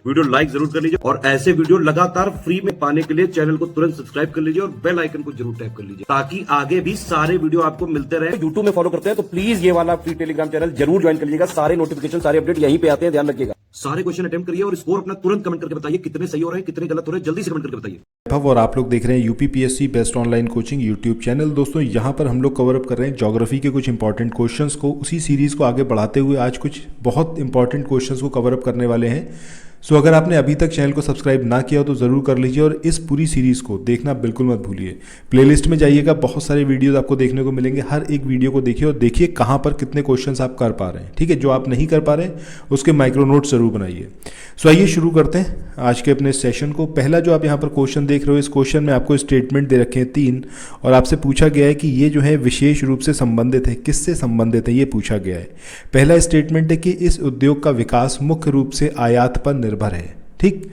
Video like जरूर कर लीजिए और ऐसे वीडियो लगातार फ्री में पाने के लिए चैनल को तुरंत सब्सक्राइब कर लीजिए और बेल आइकन को जरूर टैप कर लीजिए ताकि आगे भी सारे वीडियो आपको मिलते रहे। यूट्यूब में फॉलो करते हैं तो प्लीज ये वाला फ्री टेलीग्राम चैनल जरूर ज्वाइन कर लीजिएगा। सारे नोटिफिकेशन सारे अपडेट यहीं पे आते हैं, ध्यान रखिएगा। सारे क्वेश्चन अटेम्प्ट करिए और स्कोर अपना तुरंत कमेंट करके बताइए कितने सही हो रहे हैं कितने गलत हो रहे हैं, जल्दी से कमेंट करके बताइए। और आप लोग देख रहे हैं UPPSC best online coaching YouTube channel. दोस्तों यहाँ पर हम लोग कवर अप कर रहे हैं ज्योग्राफी के कुछ इंपॉर्टेंट क्वेश्चंस को। उसी सीरीज़ को आगे बढ़ाते हुए आज कुछ बहुत इंपॉर्टेंट क्वेश्चंस को कवर अप करने वाले हैं। सो अगर आपने अभी तक चैनल को सब्सक्राइब ना किया हो तो ज़रूर कर लीजिए और इस पूरी सीरीज़ को देखना बिल्कुल मत भूलिए। प्लेलिस्ट में जाइएगा, बहुत सारे वीडियोस आपको देखने को मिलेंगे। हर एक वीडियो को देखिए और देखिए कहाँ पर कितने क्वेश्चंस आप कर पा रहे हैं। ठीक है, जो आप नहीं कर पा रहे हैं उसके माइक्रो नोट्स जरूर बनाइए। सो आइए शुरू करते हैं आज के अपने सेशन को। पहला जो आप यहाँ पर क्वेश्चन देख रहे हो, इस क्वेश्चन में आपको स्टेटमेंट दे रखे हैं 3 और आपसे पूछा गया है कि ये जो है विशेष रूप से संबंधित है, किससे संबंधित है ये पूछा गया है। पहला स्टेटमेंट है कि इस उद्योग का विकास मुख्य रूप से आयात पर निर्भर है। ठीक,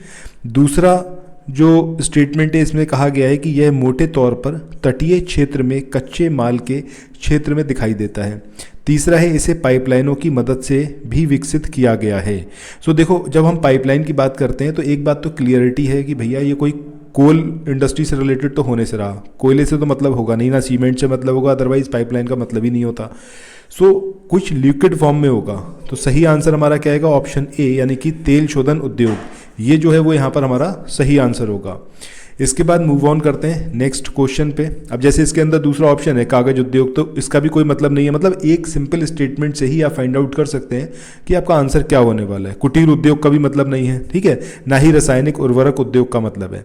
दूसरा जो स्टेटमेंट है इसमें कहा गया है कि यह मोटे तौर पर तटीय क्षेत्र में कच्चे माल के क्षेत्र में दिखाई देता है। तीसरा है इसे पाइपलाइनों की मदद से भी विकसित किया गया है। सो देखो, जब हम पाइपलाइन की बात करते हैं तो एक बात तो क्लियरिटी है कि भैया ये कोई कोल इंडस्ट्री से रिलेटेड तो होने से रहा, कोयले से तो मतलब होगा नहीं ना, सीमेंट से मतलब होगा, अदरवाइज पाइपलाइन का मतलब ही नहीं होता। सो कुछ लिक्विड फॉर्म में होगा। तो सही आंसर हमारा क्या आएगा, ऑप्शन ए यानी कि तेल शोधन उद्योग, ये जो है वो यहाँ पर हमारा सही आंसर होगा। इसके बाद मूव ऑन करते हैं नेक्स्ट क्वेश्चन पे। अब जैसे इसके अंदर दूसरा ऑप्शन है कागज उद्योग, तो इसका भी कोई मतलब नहीं है। मतलब एक सिंपल स्टेटमेंट से ही आप फाइंड आउट कर सकते हैं कि आपका आंसर क्या होने वाला है। कुटीर उद्योग का भी मतलब नहीं है, ठीक है, ना ही रासायनिक उर्वरक उद्योग का मतलब है।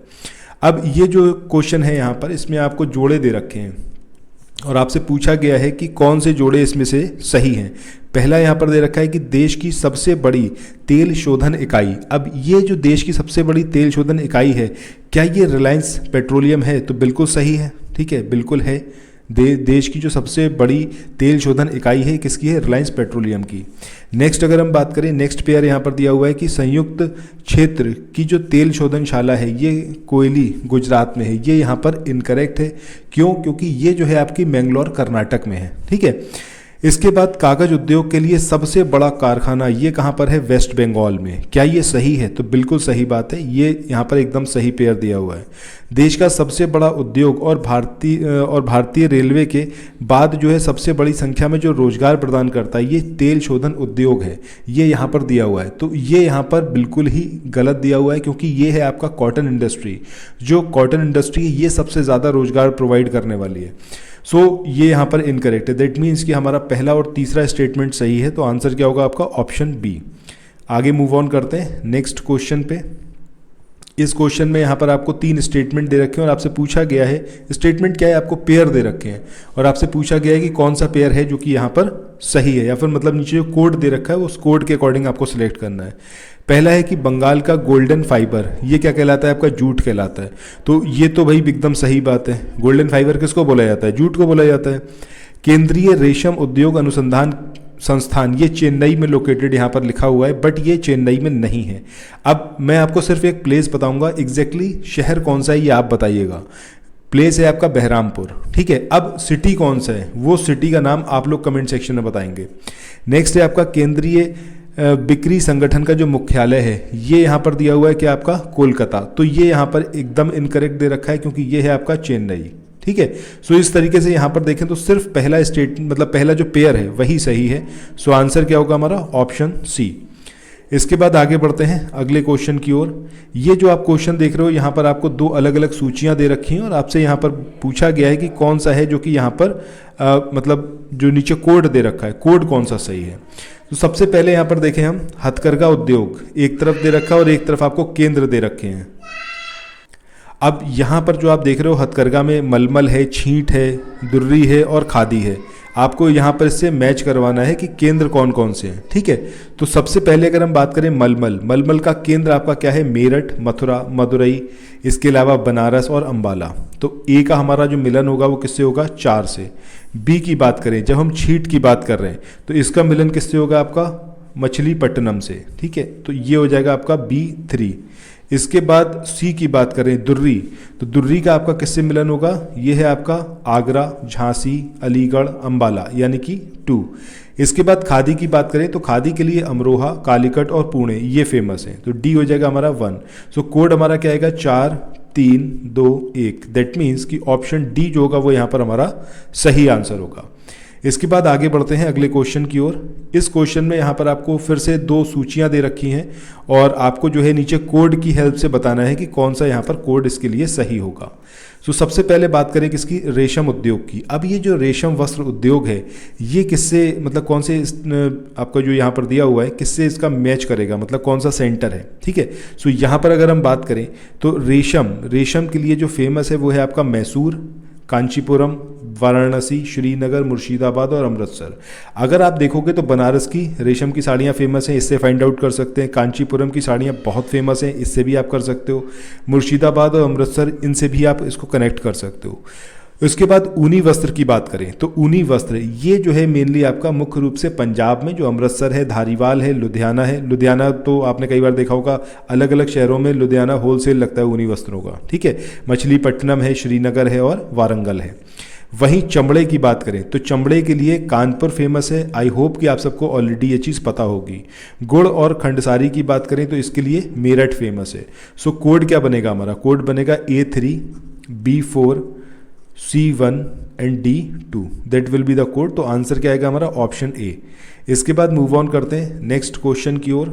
अब ये जो क्वेश्चन है यहाँ पर, इसमें आपको जोड़े दे रखे हैं और आपसे पूछा गया है कि कौन से जोड़े इसमें से सही हैं। पहला यहाँ पर दे रखा है कि देश की सबसे बड़ी तेल शोधन इकाई। अब ये जो देश की सबसे बड़ी तेल शोधन इकाई है, क्या ये रिलायंस पेट्रोलियम है? तो बिल्कुल सही है, ठीक है, बिल्कुल है। देश की जो सबसे बड़ी तेल शोधन इकाई है किसकी है? रिलायंस पेट्रोलियम की। नेक्स्ट अगर हम बात करें, नेक्स्ट पेयर यहाँ पर दिया हुआ है कि संयुक्त क्षेत्र की जो तेल शोधनशाला है ये कोयली गुजरात में है। ये यहाँ पर इनकरेक्ट है। क्यों? क्योंकि ये जो है आपकी मैंगलोर कर्नाटक में है, ठीक है। इसके बाद कागज उद्योग के लिए सबसे बड़ा कारखाना ये कहाँ पर है? वेस्ट बंगाल में। क्या ये सही है? तो बिल्कुल सही बात है, ये यहाँ पर एकदम सही पेयर दिया हुआ है। देश का सबसे बड़ा उद्योग और भारतीय रेलवे के बाद जो है सबसे बड़ी संख्या में जो रोजगार प्रदान करता है ये तेल शोधन उद्योग है, ये यहाँ पर दिया हुआ है। तो ये यहाँ पर बिल्कुल ही गलत दिया हुआ है क्योंकि ये है आपका कॉटन इंडस्ट्री। जो कॉटन इंडस्ट्री है ये सबसे ज़्यादा रोजगार प्रोवाइड करने वाली है। सो ये यहाँ पर इनकरेक्ट है। दैट मीन्स कि हमारा पहला और तीसरा स्टेटमेंट सही है। तो आंसर क्या होगा आपका? Option B. आगे मूव ऑन करते हैं नेक्स्ट क्वेश्चन पे। इस क्वेश्चन में यहाँ पर आपको 3 स्टेटमेंट दे रखे हैं और आपसे पूछा गया है, स्टेटमेंट क्या है, आपको पेयर दे रखे हैं और आपसे पूछा गया है कि कौन सा पेयर है जो कि यहाँ पर सही है, या फिर मतलब नीचे जो कोड दे रखा है उस कोड के अकॉर्डिंग आपको सिलेक्ट करना है। पहला है कि बंगाल का गोल्डन फाइबर, ये क्या कहलाता है? आपका जूट कहलाता है। तो ये तो भाई एकदम सही बात है। गोल्डन फाइबर किसको बोला जाता है? जूट को बोला जाता है। केंद्रीय रेशम उद्योग अनुसंधान संस्थान, ये चेन्नई में लोकेटेड यहाँ पर लिखा हुआ है, बट ये चेन्नई में नहीं है। अब मैं आपको सिर्फ एक प्लेस बताऊंगा, एग्जैक्टली शहर कौन सा है ये आप बताइएगा। प्लेस है आपका बहरामपुर, ठीक है। अब सिटी कौन सा है, वो सिटी का नाम आप लोग कमेंट सेक्शन में बताएंगे। नेक्स्ट है आपका केंद्रीय बिक्री संगठन का जो मुख्यालय है ये यहाँ पर दिया हुआ है कि आपका कोलकाता। तो ये यहाँ पर एकदम इनकरेक्ट दे रखा है क्योंकि ये है आपका चेन्नई, ठीक है। सो इस तरीके से यहाँ पर देखें तो सिर्फ पहला मतलब पहला जो पेयर है वही सही है। सो आंसर क्या होगा हमारा? Option C. इसके बाद आगे बढ़ते हैं अगले क्वेश्चन की ओर। ये जो आप क्वेश्चन देख रहे हो यहाँ पर आपको 2 अलग अलग सूचियाँ दे रखी हैं और आपसे यहाँ पर पूछा गया है कि कौन सा है जो कि यहाँ पर मतलब जो नीचे कोड दे रखा है, कोड कौन सा सही है। तो सबसे पहले यहाँ पर देखें हम, हथकरघा उद्योग एक तरफ दे रखा है और एक तरफ आपको केंद्र दे रखे हैं। अब यहाँ पर जो आप देख रहे हो हथकरघा में मलमल है, छींट है, दुर्री है और खादी है। आपको यहाँ पर इससे मैच करवाना है कि केंद्र कौन कौन से हैं, ठीक है। तो सबसे पहले अगर हम बात करें मलमल का केंद्र आपका क्या है? मेरठ, मथुरा, मदुरई, इसके अलावा बनारस और अंबाला। तो ए का हमारा जो मिलन होगा वो किससे होगा? 4 से। बी की बात करें, जब हम छींट की बात कर रहे हैं तो इसका मिलन किससे होगा? आपका मछलीपट्टनम से, ठीक है। तो ये हो जाएगा आपका B3। इसके बाद सी की बात करें, दुर्री, तो दुर्री का आपका किससे मिलन होगा? ये है आपका आगरा, झांसी, अलीगढ़, अंबाला, यानी कि 2। इसके बाद खादी की बात करें तो खादी के लिए अमरोहा, कालीकट और पुणे ये फेमस हैं, तो डी हो जाएगा हमारा 1। सो कोड हमारा क्या आएगा 4 3 2 1। दैट मीन्स कि ऑप्शन डी जो होगा वो यहाँ पर हमारा सही आंसर होगा। इसके बाद आगे बढ़ते हैं अगले क्वेश्चन की ओर। इस क्वेश्चन में यहाँ पर आपको फिर से 2 सूचियाँ दे रखी हैं और आपको जो है नीचे कोड की हेल्प से बताना है कि कौन सा यहाँ पर कोड इसके लिए सही होगा। सो सबसे पहले बात करें किसकी, रेशम उद्योग की। अब ये जो रेशम वस्त्र उद्योग है ये किससे, मतलब कौन से आपका जो यहाँ पर दिया हुआ है किससे इसका मैच करेगा, मतलब कौन सा सेंटर है, ठीक है। सो यहाँ पर अगर हम बात करें तो रेशम के लिए जो फेमस है वो है आपका मैसूर, कांचीपुरम, वाराणसी, श्रीनगर, मुर्शिदाबाद और अमृतसर। अगर आप देखोगे तो बनारस की रेशम की साड़ियाँ फेमस हैं, इससे फाइंड आउट कर सकते हैं। कांचीपुरम की साड़ियाँ बहुत फेमस हैं, इससे भी आप कर सकते हो। मुर्शिदाबाद और अमृतसर, इनसे भी आप इसको कनेक्ट कर सकते हो। उसके बाद ऊनी वस्त्र की बात करें तो ऊनी वस्त्र ये जो है मेनली आपका मुख्य रूप से पंजाब में जो अमृतसर है, धारीवाल है, लुधियाना है। लुधियाना तो आपने कई बार देखा होगा, अलग अलग शहरों में लुधियाना होलसेल लगता है ऊनी वस्त्रों का, ठीक है। मछलीपट्टनम है, श्रीनगर है और वारंगल है। वहीं चमड़े की बात करें तो चमड़े के लिए कानपुर फेमस है। आई होप कि आप सबको ऑलरेडी ये चीज़ पता होगी। गुड़ और खंडसारी की बात करें तो इसके लिए मेरठ फेमस है। सो कोड क्या बनेगा हमारा, कोड बनेगा A3 B4 C1 and D2। That will be the code. तो आंसर क्या आएगा हमारा, ऑप्शन ए। इसके बाद मूव ऑन करते हैं नेक्स्ट क्वेश्चन की ओर।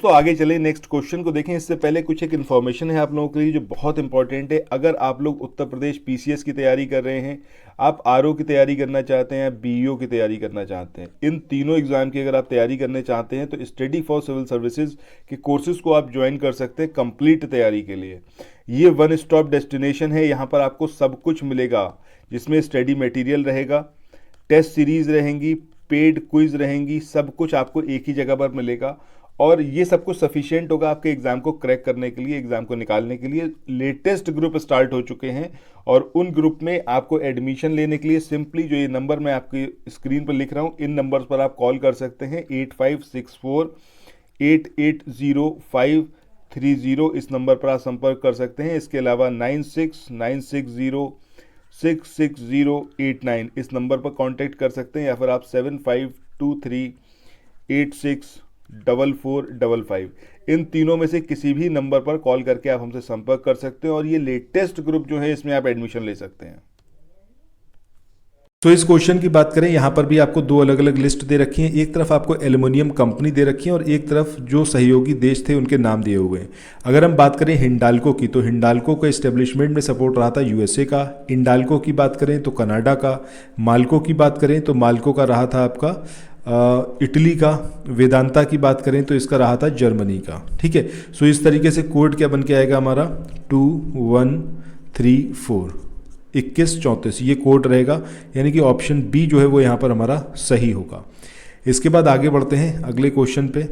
तो आगे चले नेक्स्ट क्वेश्चन को देखें। इससे पहले कुछ एक इन्फॉर्मेशन है आप लोगों के लिए जो बहुत इंपॉर्टेंट है। अगर आप लोग उत्तर प्रदेश PCS की तैयारी कर रहे हैं, आप RO की तैयारी करना चाहते हैं, BEO की तैयारी करना चाहते हैं, इन तीनों एग्जाम की अगर आप तैयारी करने चाहते हैं तो स्टडी फॉर सिविल सर्विसेज के कोर्सेज को आप ज्वाइन कर सकते हैं कंप्लीट तैयारी के लिए। ये वन स्टॉप डेस्टिनेशन है, यहाँ पर आपको सब कुछ मिलेगा जिसमें स्टडी मटेरियल रहेगा, टेस्ट सीरीज रहेंगी, पेड क्विज रहेंगी, सब कुछ आपको एक ही जगह पर मिलेगा और ये सब कुछ सफिशिएंट होगा आपके एग्जाम को क्रैक करने के लिए, एग्जाम को निकालने के लिए। लेटेस्ट ग्रुप स्टार्ट हो चुके हैं और उन ग्रुप में आपको एडमिशन लेने के लिए सिंपली जो ये नंबर मैं आपकी स्क्रीन पर लिख रहा हूँ, इन नंबर्स पर आप कॉल कर सकते हैं। 8564880530 इस नंबर पर आप संपर्क कर सकते हैं। इसके अलावा 9696066089 इस नंबर पर कांटेक्ट कर सकते हैं या फिर आप 7523864455 इन तीनों में से किसी भी नंबर पर कॉल करके आप हमसे संपर्क कर सकते हैं और ये लेटेस्ट ग्रुप जो है इसमें आप एडमिशन ले सकते हैं। तो इस क्वेश्चन की बात करें, यहाँ पर भी आपको 2 अलग अलग लिस्ट दे रखी हैं। एक तरफ आपको एल्युमिनियम कंपनी दे रखी है और एक तरफ जो सहयोगी देश थे उनके नाम दिए हुए हैं। अगर हम बात करें हिंडाल्को की तो हिंडाल्को का इस्टेब्लिशमेंट में सपोर्ट रहा था USA का। इंडाल्को की बात करें तो कनाडा का। माल्को की बात करें तो माल्को का रहा था आपका इटली का। वेदांता की बात करें तो इसका रहा था जर्मनी का, ठीक है। सो इस तरीके से कोड क्या बन के आएगा हमारा 2134 2134 ये कोड रहेगा, यानी कि ऑप्शन बी जो है वो यहाँ पर हमारा सही होगा। इसके बाद आगे बढ़ते हैं अगले क्वेश्चन पे।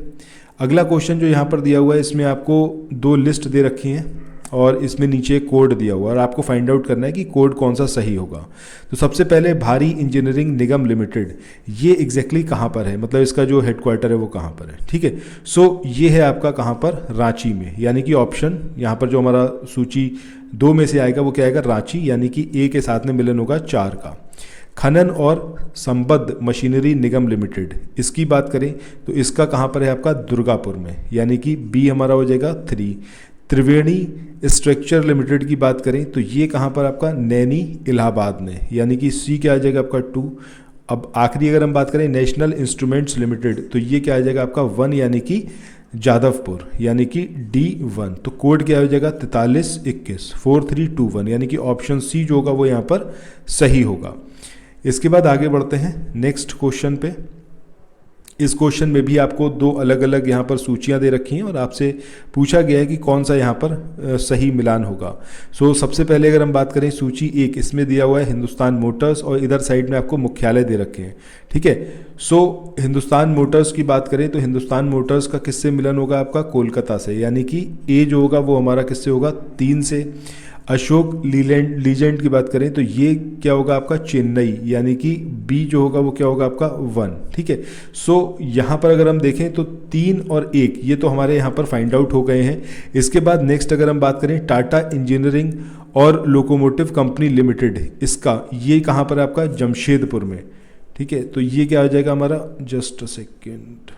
अगला क्वेश्चन जो यहाँ पर दिया हुआ है इसमें आपको 2 लिस्ट दे रखी हैं और इसमें नीचे कोड दिया हुआ है और आपको फाइंड आउट करना है कि कोड कौन सा सही होगा। तो सबसे पहले भारी इंजीनियरिंग निगम लिमिटेड, ये एग्जैक्टली कहाँ पर है, मतलब इसका जो हेडक्वार्टर है वो कहाँ पर है, ठीक है। सो ये है आपका कहाँ पर, रांची में, यानी कि ऑप्शन यहाँ पर जो हमारा सूची 2 में से आएगा वो क्या आएगा, रांची, यानी कि ए के साथ में मिलन होगा 4 का। खनन और संबद्ध मशीनरी निगम लिमिटेड, इसकी बात करें तो इसका कहाँ पर है आपका, दुर्गापुर में, यानी कि बी हमारा हो जाएगा 3। त्रिवेणी स्ट्रक्चर लिमिटेड की बात करें तो ये कहाँ पर आपका, नैनी इलाहाबाद में, यानी कि सी क्या आ जाएगा आपका 2। अब आखिरी अगर हम बात करें नेशनल इंस्ट्रूमेंट्स लिमिटेड तो ये क्या आ जाएगा आपका 1, यानी कि जादवपुर, यानी कि D1। तो कोड क्या हो जाएगा 4321 4321, यानी कि ऑप्शन सी जो होगा वो यहाँ पर सही होगा। इसके बाद आगे बढ़ते हैं नेक्स्ट क्वेश्चन पे। इस क्वेश्चन में भी आपको 2 अलग अलग यहाँ पर सूचियाँ दे रखी हैं और आपसे पूछा गया है कि कौन सा यहाँ पर सही मिलान होगा। सो सबसे पहले अगर हम बात करें सूची 1, इसमें दिया हुआ है हिंदुस्तान मोटर्स और इधर साइड में आपको मुख्यालय दे रखे हैं, ठीक है। सो हिंदुस्तान मोटर्स की बात करें तो हिंदुस्तान मोटर्स का किससे मिलन होगा आपका, कोलकाता से, यानी कि ए जो होगा वो हमारा किससे होगा, 3 से। अशोक लीलैंड की बात करें तो ये क्या होगा आपका, चेन्नई, यानी कि बी जो होगा वो क्या होगा आपका 1, ठीक है। सो यहाँ पर अगर हम देखें तो 3 और 1 ये तो हमारे यहाँ पर फाइंड आउट हो गए हैं। इसके बाद नेक्स्ट अगर हम बात करें टाटा इंजीनियरिंग और लोकोमोटिव कंपनी लिमिटेड, इसका ये कहाँ पर है आपका, जमशेदपुर में, ठीक है, तो ये क्या आ जाएगा हमारा, जस्ट अ सेकेंड,